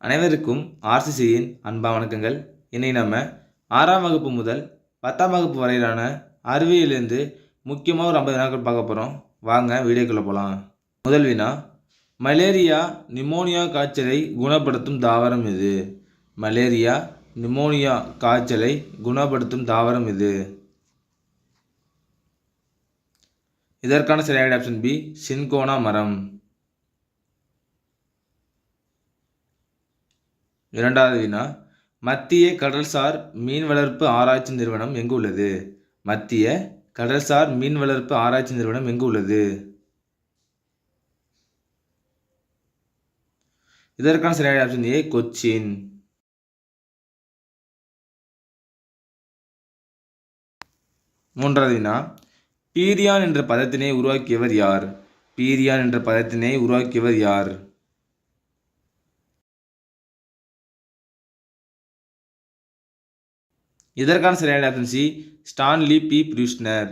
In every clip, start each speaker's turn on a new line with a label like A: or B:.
A: அனைவருக்கும் ஆர்சிசியின் அன்பான வணக்கங்கள். இன்னைக்கு நம்ம 6ஆம் வகுப்பு முதல் 10ஆம் வகுப்பு வரையிலான அறிவியலிருந்து முக்கியமாக ஒரு 50 வினாக்கள் பார்க்க போகிறோம். வாங்க வீடியோக்குள்ளே போகலாம். முதல் வினா, மலேரியா நிமோனியா காய்ச்சலை குணப்படுத்தும் தாவரம் எது? மலேரியா நிமோனியா காய்ச்சலை குணப்படுத்தும் தாவரம் எது? இதற்கான சரியான ஆப்ஷன் பி, சின்கோனா மரம். இரண்டாவது வினா, மத்திய கடல்சார் மீன் வளர்ப்பு ஆராய்ச்சி நிறுவனம் எங்கு உள்ளது? மத்திய கடல்சார் மீன் வளர்ப்பு ஆராய்ச்சி நிறுவனம் எங்கு உள்ளது? இதற்கான சரியான ஆப்ஷன் ஏ, கொச்சின். மூன்றாவது வினா, பீரியான் என்ற பதத்தினை உருவாக்கியவர் யார்? பீரியான் என்ற பதத்தினை உருவாக்கியவர் யார்? இதற்கான சரியான ஆப்ஷன் சி, ஸ்டான்லி பி ப்ரூஸ்னர்.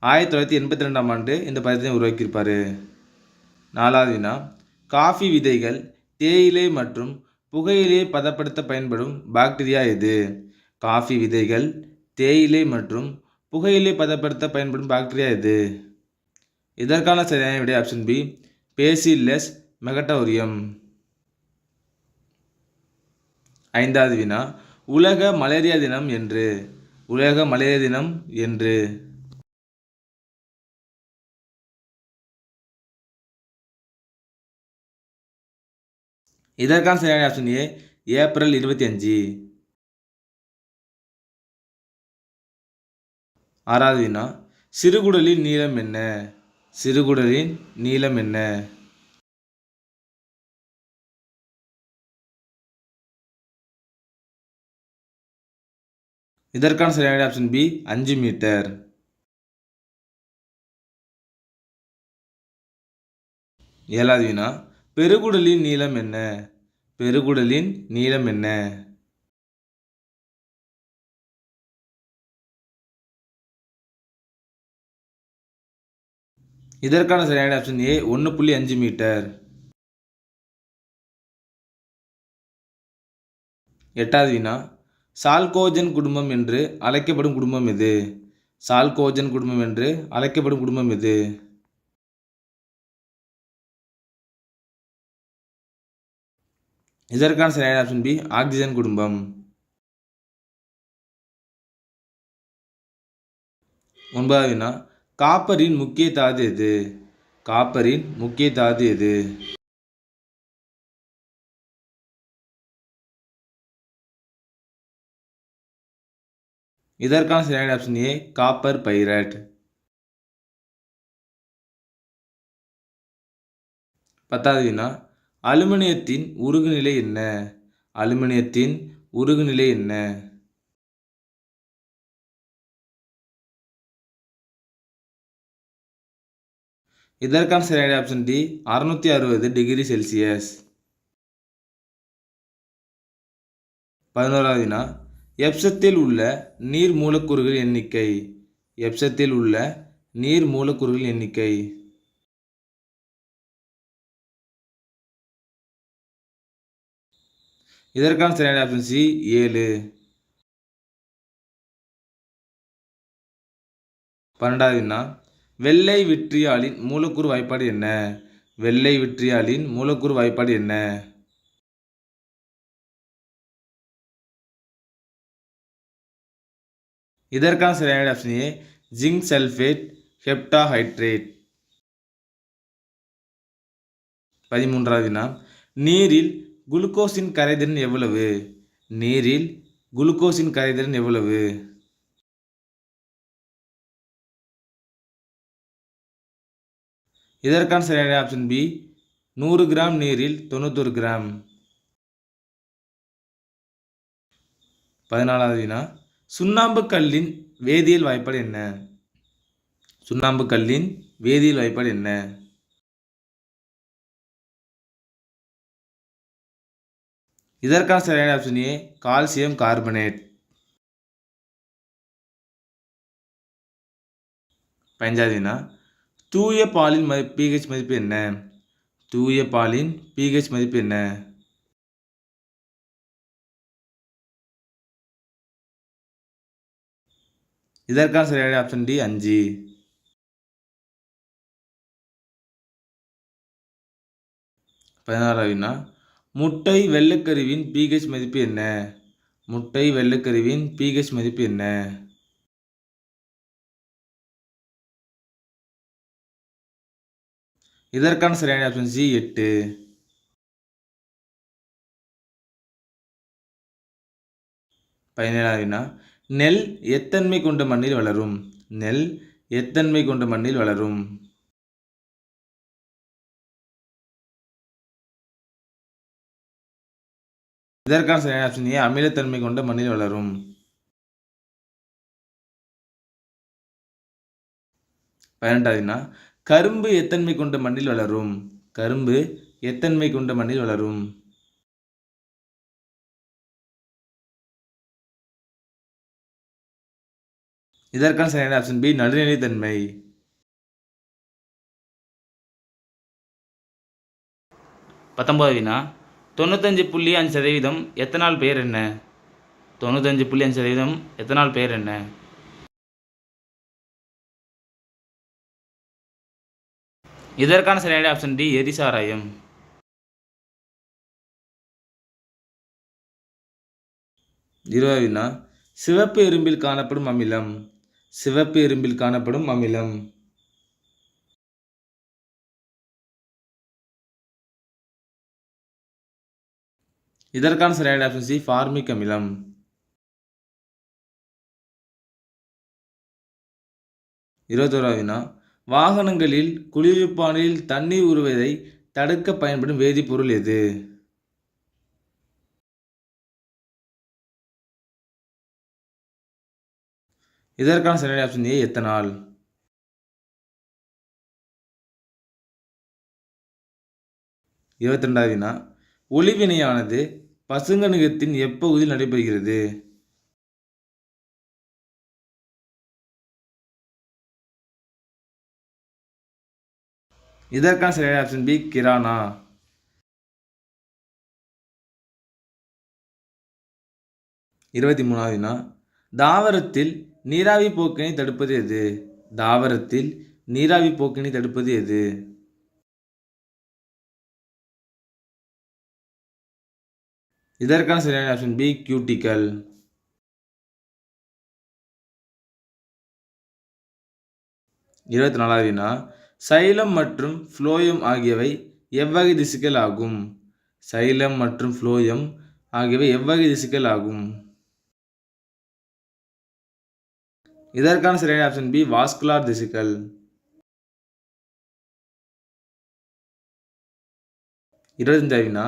A: 1982ஆம் ஆண்டு இந்த பதத்தினை உருவாக்கியிருப்பார். நாலாவது வினா, காஃபி விதைகள் தேயிலை மற்றும் புகையிலை பதப்படுத்த பயன்படும் பாக்டீரியா எது? காஃபி விதைகள் தேயிலை மற்றும் புகையிலை பதப்படுத்த பயன்படும் பாக்டீரியா எது? இதற்கான சரியான விடை ஆப்ஷன் பி, பேசில்லஸ் மெகடோரியம். ஐந்தாவது வினா, உலக மலேரியா தினம் என்று. உலக மலேரியா தினம் என்று. இதற்கான சரியான ஆப்ஷன் ஏ, ஏப்ரல் 25. ஆறாவது வினா, சிறுகுடலின் நீளம் என்ன? சிறுகுடலின் நீளம் என்ன? இதற்கான சரியான ஆப்ஷன் பி, 5 மீட்டர். ஏழாவது வினா, பெருகுடலின் நீளம் என்ன? பெருகுடலின் நீளம் என்ன? இதற்கான சரியான ஆப்ஷன் ஏ, 1.5 மீட்டர். எட்டாவது வினா, சால்கோஜன் குடும்பம் என்று அழைக்கப்படும் குடும்பம் எது? சால்கோஜன் குடும்பம் என்று அழைக்கப்படும் குடும்பம் எது? இதற்கான சரியான ஆப்ஷன் பி, ஆக்சிஜன் குடும்பம். ஒன்பதாவது வினா, காப்பரின் முக்கிய தாது எது? காப்பரின் முக்கிய தாது எது? இதற்கான சரியான ஆப்ஷன் ஏ, காப்பர் பைரைட். பத்தாவது வினா, அலுமினியத்தின் உருகுநிலை என்ன? அலுமினியத்தின் உருகுநிலை என்ன? இதற்கான சரியான ஆப்ஷன் டி, 660 டிகிரி செல்சியஸ். 11வது வினா, எப்சத்தில் உள்ள நீர் மூலக்கூறுகள் எண்ணிக்கை. எப்சத்தில் உள்ள நீர் மூலக்கூறுகள் எண்ணிக்கை. இதற்கான சரியான ஆப்ஷன் சி, 7. 12வது வினா, வெள்ளை விட்ரியாலின் மூலக்கூறு வாய்ப்பாடு என்ன? வெள்ளை விட்ரியாலின் மூலக்கூறு வாய்ப்பாடு என்ன? இதற்கான சரியான option A, zinc sulphate heptahydrate. 13வது வினா, நீரில் குளுக்கோஸின் கரைதிறன் எவ்வளவு? நீரில் குளுக்கோஸின் கரைதிறன் எவ்வளவு? இதற்கான சரியான ஆப்ஷன் பி, 100 கிராம் நீரில் 91 கிராம். 14வது வினா, சுண்ணாம்பு கல்லின் வேதியியல் வாய்ப்பாடு என்ன? சுண்ணாம்பு கல்லின் வேதியியல் வாய்ப்பாடு என்ன? இதற்கான சரியான ஆப்ஷன் ஏ, கால்சியம் கார்பனேட். 15வது வினா, தூய பாலின் pH மதிப்பு என்ன? தூய பாலின் pH மதிப்பு என்ன? இதற்கான சரியான ஆப்ஷன் டி 5. 16வது வினா முட்டை வெள்ளைக்கருவின் pH மதிப்பு என்ன? முட்டை வெள்ளைக்கருவின் pH மதிப்பு என்ன? இதற்கான சரியான ஆப்ஷன் சி 8. 17வது வினா நெல் எத்தன்மை கொண்ட மண்ணில் வளரும்? நெல் எத்தன்மை கொண்ட மண்ணில் வளரும்? இதற்கான சரியான ஆப்ஷன் ஏ அமிலத்தன்மை கொண்ட மண்ணில் வளரும். 18வது வினா கரும்பு எத்தன்மை கொண்ட மண்ணில் வளரும்? கரும்பு எத்தன்மை கொண்ட மண்ணில் வளரும்? இதற்கான சரியான ஆப்ஷன் பி நடுநிலைத்தன்மை. 19வது வினா 95.5% எத்தனால் பெயர் என்ன? 95.5% எத்தனால் பெயர் என்ன? இதற்கான சரியான ஆப்ஷன் டி எரிசாராயம். 20வது வினா சிவப்பு எறும்பில் காணப்படும் அமிலம். சிவப்பு எறும்பில் காணப்படும் அமிலம். இதற்கான சரியான ஆப்ஷன் சி ஃபார்மிக் அமிலம். 21வது வினா வாகனங்களில் குளிர்விப்பானில் தண்ணீர் ஊறுவதை தடுக்க பயன்படும் வேதிப்பொருள் எது? இதற்கான சரியான ஆப்ஷன் ஏ எத்தனால். 22வது வினா ஒளிவினையானது பசுங்கணிகத்தின் எப்பகுதியில் நடைபெறுகிறது? இதற்கான சரியான ஆப்ஷன் பி கிரானா. 23வது வினா தாவரத்தில் நீராவி போக்கினை தடுப்பது எது? தாவரத்தில் நீராவி போக்கினை தடுப்பது எது? இதற்கான சரியான ஆப்ஷன் பி கியூட்டிக்கல். 24வது வினா சைலம் மற்றும் ஃப்ளோயம் ஆகியவை எவ்வகை திசுக்கள் ஆகும்? சைலம் மற்றும் ஃப்ளோயம் ஆகியவை எவ்வகை திசுக்கள் ஆகும்? இதற்கான சரியான ஆப்ஷன் பி வாஸ்குலார் திசுக்கள். 25வது வினா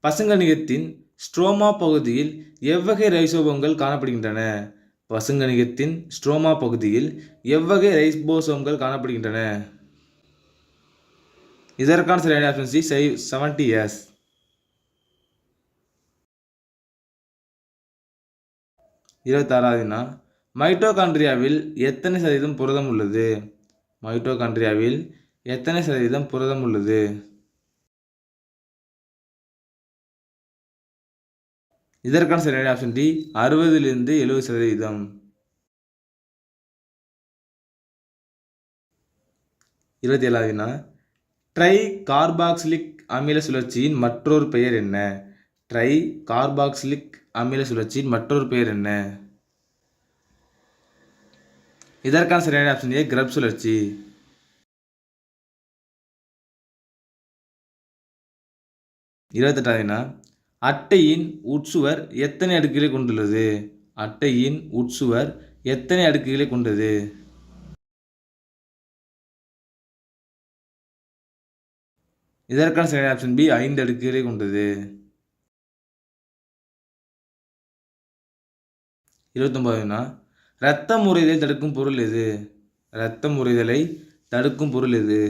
A: பசுங்கணிகத்தின் ஸ்ட்ரோமா பகுதியில் எவ்வகை ரைசோபோம்கள் காணப்படுகின்றன? பசுங்கணிகத்தின் ஸ்ட்ரோமா பகுதியில் எவ்வகை ரைபோசோம்கள் காணப்படுகின்றன? இதற்கான சரியான ஆப்ஷன் சி 70S. 26வது வினா மைட்டோகாண்ட்ரியாவில் எத்தனை சதவீதம் புரதம் உள்ளது? மைட்டோகாண்ட்ரியாவில் எத்தனை சதவீதம் புரதம் உள்ளது? இதற்கான சரியான ஆப்ஷன் டி 60லிருந்து 70%. 27வது வினா ட்ரை கார்பாக்சிலிக் அமில சுழற்சியின் மற்றொரு பெயர் என்ன? ட்ரை கார்பாக்சிலிக் அமில சுழற்சியின் மற்றொரு பெயர் என்ன? இதற்கான சரியான ஆப்ஷன் ஏ கிரப் சுழற்சி. 28வது வினா அட்டையின் உட்சுவர் எத்தனை அடுக்குகளை கொண்டுள்ளது? அட்டையின் உட்சுவர் எத்தனை அடுக்குகளை கொண்டது? இதற்கான சரியான ஆப்ஷன் பி 5 அடுக்குகளை கொண்டது. 29வது வினா இரத்தம் உறைதலை தடுக்கும் பொருள் எது? இரத்தம் உறைதலை தடுக்கும் பொருள் எது?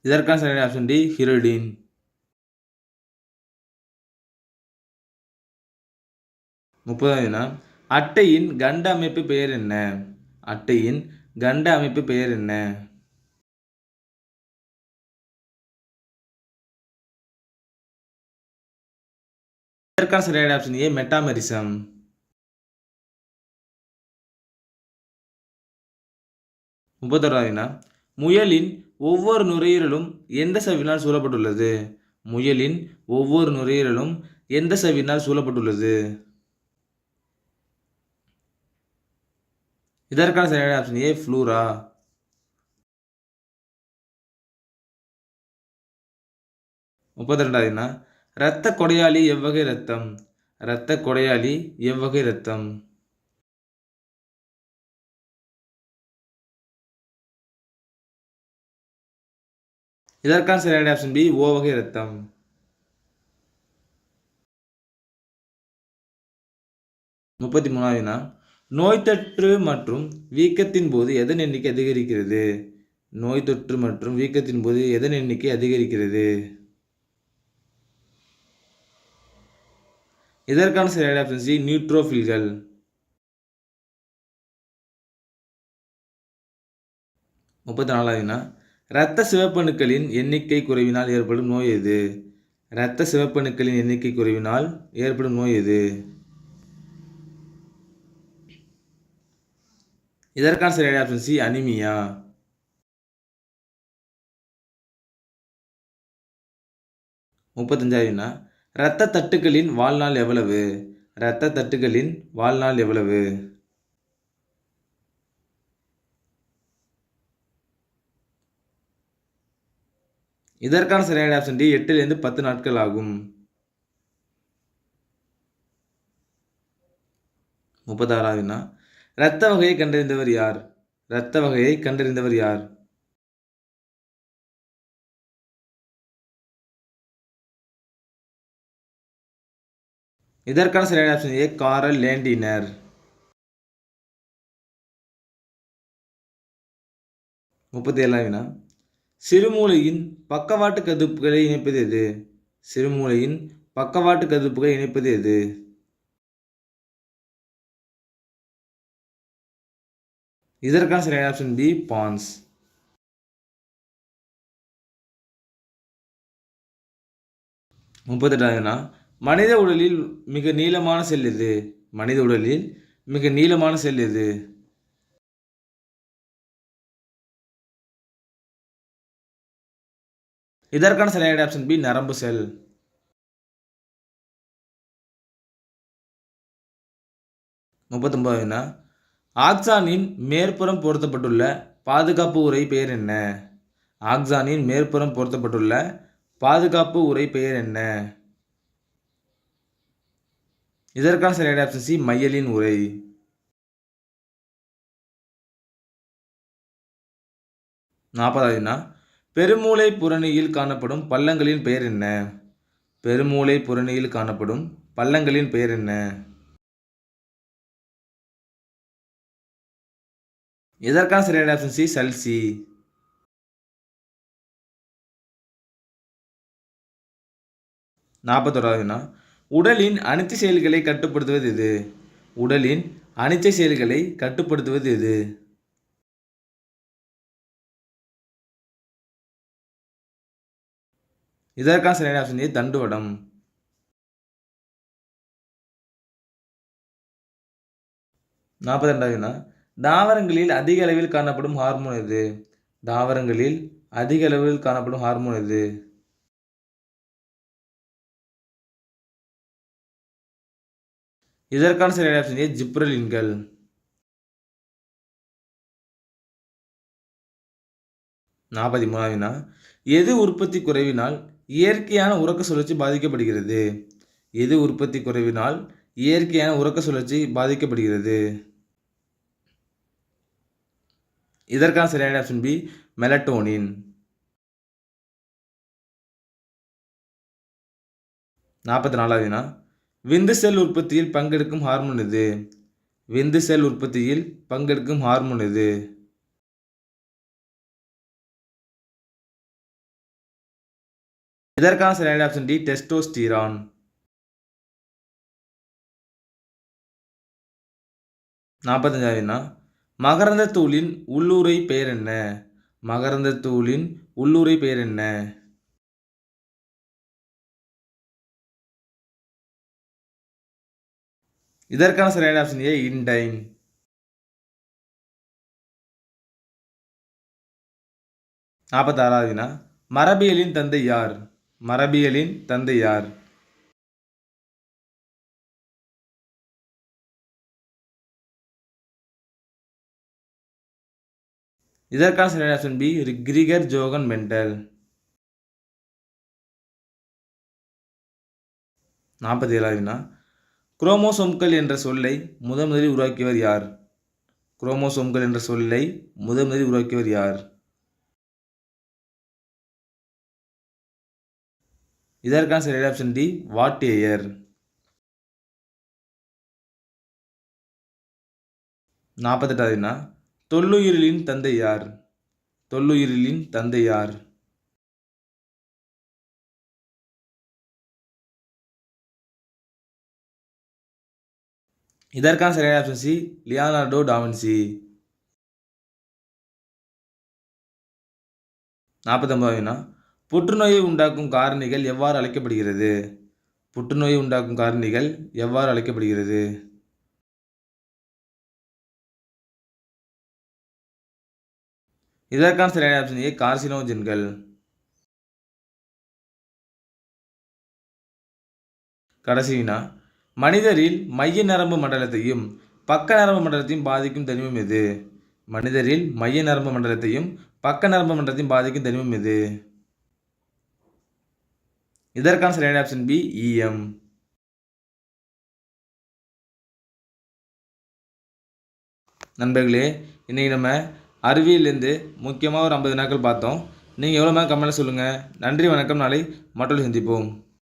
A: இதற்கான சரியான ஆப்ஷன் டி ஹிரோடின். 30வது வினா அட்டையின் கண்ட அமைப்பு பெயர் என்ன? அட்டையின் கண்ட அமைப்பு பெயர் என்ன? இதற்கான சரியான ஆப்ஷன் ஏ மெட்டாமெரிசம். 31வது வினா முயலின் ஒவ்வொரு நுரையீரலும் எந்த சவ்வினால் சூழப்பட்டுள்ளது? முயலின் ஒவ்வொரு நுரையீரலும் எந்த சவ்வினால் சூழப்பட்டுள்ளது? இதற்கான சரியான ஆப்ஷன் ஏ ஃப்ளூரா. 32வது வினா இரத்த கொடையாளி எவ்வகை இரத்தம்? இரத்த கொடையாளி எவ்வகை இரத்தம்? இதற்கான சரியான ஆப்ஷன் பி ஓ வகை இரத்தம். 33வது வினா நோய் தொற்று மற்றும் வீக்கத்தின் போது எதன் எண்ணிக்கை அதிகரிக்கிறது? நோய் தொற்று மற்றும் வீக்கத்தின் போது எதன் எண்ணிக்கை அதிகரிக்கிறது? இதற்கான சரியான ஆப்ஷன் சி நியூட்ரோஃபில்கள். 34வது வினா இரத்த சிவப்பணுக்களின் எண்ணிக்கை குறைவினால் ஏற்படும் நோய் எது? இரத்த சிவப்பணுக்களின் எண்ணிக்கை குறைவினால் ஏற்படும் நோய் எது? இதற்கான சரியான ஆப்ஷன் சி அனிமியா. 35வது வினா இரத்த தட்டுகளின் வாழ்நாள் எவ்வளவு? இரத்த தட்டுகளின் வாழ்நாள் எவ்வளவு? இதற்கான சரியான ஆப்ஷன் டி 8 to 10 நாட்கள் ஆகும். 36வது வினா இரத்த வகையை கண்டறிந்தவர் யார்? இரத்த வகையை கண்டறிந்தவர் யார்? இதற்கான சரியான ஆப்ஷன் ஏ காரல் லேண்டினர். 37வது வினா சிறுமூளையின் பக்கவாட்டு கதிப்புகளை இணைப்பது எது? சிறுமூளையின் பக்கவாட்டு கதிப்புகளை இணைப்பது எது? இதற்கான சரியான ஆப்ஷன் பி பான்ஸ். 38வது வினா மனித உடலில் மிக நீளமான செல் எது? மனித உடலில் மிக நீளமான செல் எது? இதற்கான சரியான ஆப்ஷன் பி நரம்பு செல். 39வது வினா ஆக்சானின் மேற்புறம் பொருத்தப்பட்டுள்ள பாதுகாப்பு உறை பெயர் என்ன? ஆக்சானின் மேற்புறம் பொருத்தப்பட்டுள்ள பாதுகாப்பு உறை பெயர் என்ன? இதற்கான சரியான ஆப்ஷன் சி மையலின் உறை. 40வது வினா பெருமூளை புறணியில் காணப்படும் பள்ளங்களின் பெயர் என்ன? பெருமூளை புறணியில் காணப்படும் பள்ளங்களின் பெயர் என்ன? இதற்கான சரியான ஆப்ஷன் சி சல்சி. 41வது வினா உடலின் அனைத்து செயல்களை கட்டுப்படுத்துவது எது? உடலின் அனைத்து செயல்களை கட்டுப்படுத்துவது எது? இதற்கான சரியான ஆப்ஷன் ஏ தண்டுவடம். 42வது வினா தாவரங்களில் அதிக அளவில் காணப்படும் ஹார்மோன் எது? தாவரங்களில் அதிக அளவில் காணப்படும் ஹார்மோன் எது? இதற்கான சரியான ஆப்ஷன் ஏ ஜிப்ரலின்கள். 43வது வினா எது உற்பத்தி குறைவினால் இயற்கையான உறக்க சுழற்சி பாதிக்கப்படுகிறது? எது உற்பத்தி குறைவினால் இயற்கையான உறக்க சுழற்சி பாதிக்கப்படுகிறது? இதற்கான சரியான ஆப்ஷன் பி மெலட்டோனின். 44வது வினா விந்து செல் உற்பத்தியில் பங்கெடுக்கும் ஹார்மோன் எது? விந்து செல் உற்பத்தியில் பங்கெடுக்கும் ஹார்மோன் எது? இதற்கான சரியான ஆப்ஷன் டி டெஸ்டோஸ்டிரான். 45வது வினா மகரந்த தூளின் உள்ளுறை பெயர் என்ன? மகரந்த தூளின் உள்ளுறை பெயர் என்ன? இதற்கான சரியான ஆப்ஷன் ஏ இன்டைன். 46வது வினா மரபியலின் தந்தை யார்? மரபியலின் தந்தை யார்? இதற்கான சரியான option B Gregor Johann Mendel. 47வது வினா குரோமோசோம்கள் என்ற சொல்லை முதலில் உருவாக்கியவர் யார்? குரோமோசோம்கள் என்ற சொல்லை முதலில் உருவாக்கியவர் யார்? இதற்கான சரியான ஆப்ஷன் டி வாட்டேயர். 48வது வினா தொல்லுயிரிலின் தந்தை யார்? தொல்லுயிரிலின் தந்தை யார்? இதற்கான சரியான ஆப்ஷன் சி லியோனார்டோ டாவின்சி. 49வது வினா புற்றுநோயை உண்டாக்கும் காரணிகள் எவ்வாறு அழைக்கப்படுகிறது? புற்றுநோயை உண்டாக்கும் காரணிகள் எவ்வாறு அழைக்கப்படுகிறது? இதற்கான சரியான ஆப்ஷன் ஏ கார்சினோஜென்கள். கடைசி வினா மனிதரில் மைய நரம்பு மண்டலத்தையும் பக்க நரம்பு மண்டலத்தையும் பாதிக்கும் தனிமம் எது? மனிதரில் மைய நரம்பு மண்டலத்தையும் பக்க நரம்பு மண்டலத்தையும் பாதிக்கும் தனிமம் எது? இதற்கான சரியான ஆப்ஷன் பி இஎம். நண்பர்களே, இன்னைக்கு நம்ம அறிவியலேருந்து முக்கியமாக ஒரு 50 வினாக்கள் பார்த்தோம். நீங்கள் எவ்வளோ கமெண்ட்டில் சொல்லுங்கள். நன்றி, வணக்கம். நாளை மற்றொரு சந்திப்போம்.